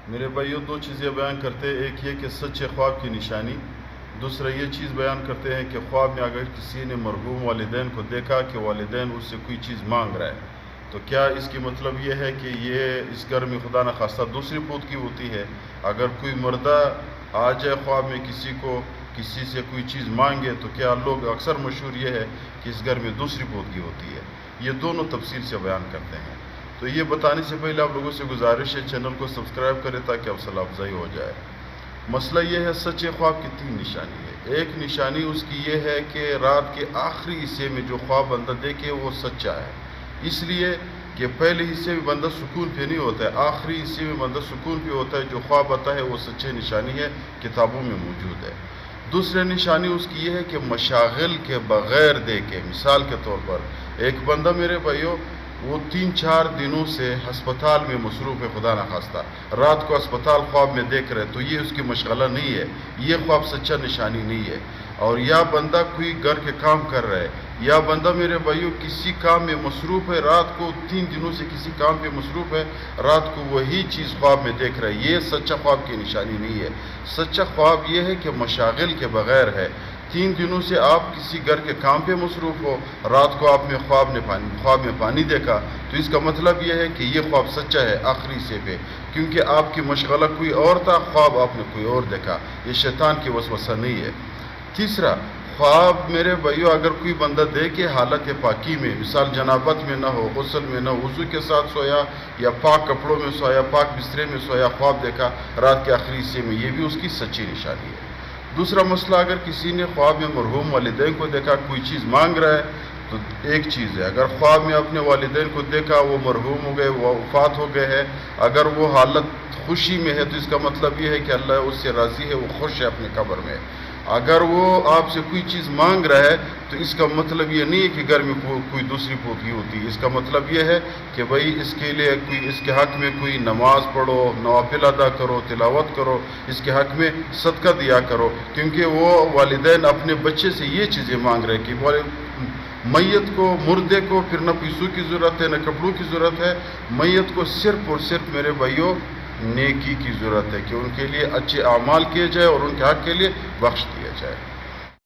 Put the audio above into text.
میرے بھائیوں، دو چیزیں بیان کرتے ہیں، ایک یہ کہ سچے خواب کی نشانی، دوسرا یہ چیز بیان کرتے ہیں کہ خواب میں اگر کسی نے مرحوم والدین کو دیکھا کہ والدین اس سے کوئی چیز مانگ رہا ہے، تو کیا اس کی مطلب یہ ہے کہ یہ اس گھر میں خدا نخواستہ دوسری پود کی ہوتی ہے؟ اگر کوئی مردہ آ جائے خواب میں کسی سے کوئی چیز مانگے، تو کیا لوگ اکثر مشہور یہ ہے کہ اس گھر میں دوسری پود کی ہوتی ہے؟ یہ دونوں تفصیل سے بیان کرتے ہیں۔ تو یہ بتانے سے پہلے آپ لوگوں سے گزارش ہے چینل کو سبسکرائب کریں تاکہ حوصلہ افزائی ہو جائے۔ مسئلہ یہ ہے، سچے خواب کی 3 نشانی ہے۔ ایک نشانی اس کی یہ ہے کہ رات کے آخری حصے میں جو خواب بندہ دیکھے وہ سچا ہے، اس لیے کہ پہلے حصے میں بندہ سکون پہ نہیں ہوتا ہے، آخری حصے میں بندہ سکون پہ ہوتا ہے۔ جو خواب آتا ہے وہ سچے نشانی ہے، کتابوں میں موجود ہے۔ دوسری نشانی اس کی یہ ہے کہ مشاغل کے بغیر دیکھے۔ مثال کے طور پر ایک بندہ میرے بھائیوں، وہ 3-4 دنوں سے ہسپتال میں مصروف ہے، خدا نخواستہ رات کو ہسپتال خواب میں دیکھ رہے، تو یہ اس کی مشغلہ نہیں ہے، یہ خواب سچا نشانی نہیں ہے۔ اور یا بندہ کوئی گھر کے کام کر رہا ہے، یا بندہ میرے بھائیوں کسی کام میں مصروف ہے، رات کو 3 دنوں سے کسی کام پہ مصروف ہے، رات کو وہی چیز خواب میں دیکھ رہا ہے، یہ سچا خواب کی نشانی نہیں ہے۔ سچا خواب یہ ہے کہ مشاغل کے بغیر ہے۔ 3 دنوں سے آپ کسی گھر کے کام پہ مصروف ہو، رات کو آپ نے خواب میں پانی دیکھا، تو اس کا مطلب یہ ہے کہ یہ خواب سچا ہے آخری حصے پہ، کیونکہ آپ کی مشغلہ کوئی اور تھا، خواب آپ نے کوئی اور دیکھا، یہ شیطان کی وسوسہ نہیں ہے۔ تیسرا، خواب میرے بھائیو اگر کوئی بندہ دیکھے حالت پاکی میں، مثال جنابت میں نہ ہو، غسل میں نہ ہو، وضو کے ساتھ سویا یا پاک کپڑوں میں سویا، پاک بسترے میں سویا، خواب دیکھا رات کے آخری حصے میں، یہ بھی اس کی سچی نشانی ہے۔ دوسرا مسئلہ، اگر کسی نے خواب میں مرحوم والدین کو دیکھا کوئی چیز مانگ رہا ہے، تو ایک چیز ہے، اگر خواب میں اپنے والدین کو دیکھا وہ مرحوم ہو گئے، وہ وفات ہو گئے ہیں، اگر وہ حالت خوشی میں ہے تو اس کا مطلب یہ ہے کہ اللہ اس سے راضی ہے، وہ خوش ہے اپنے قبر میں۔ اگر وہ آپ سے کوئی چیز مانگ رہا ہے تو اس کا مطلب یہ نہیں ہے کہ گھر میں کوئی دوسری پوتھی ہوتی ہے، اس کا مطلب یہ ہے کہ بھائی اس کے لیے اس کے حق میں کوئی نماز پڑھو، نوافل ادا کرو، تلاوت کرو، اس کے حق میں صدقہ دیا کرو، کیونکہ وہ والدین اپنے بچے سے یہ چیزیں مانگ رہے ہیں کہ میت کو، مردے کو پھر نہ پیسوں کی ضرورت ہے نہ کپڑوں کی ضرورت ہے، میت کو صرف اور صرف میرے بھائیوں نیکی کی ضرورت ہے کہ ان کے لیے اچھے اعمال کیے جائے اور ان کے حق کے لیے بخش دیا جائے۔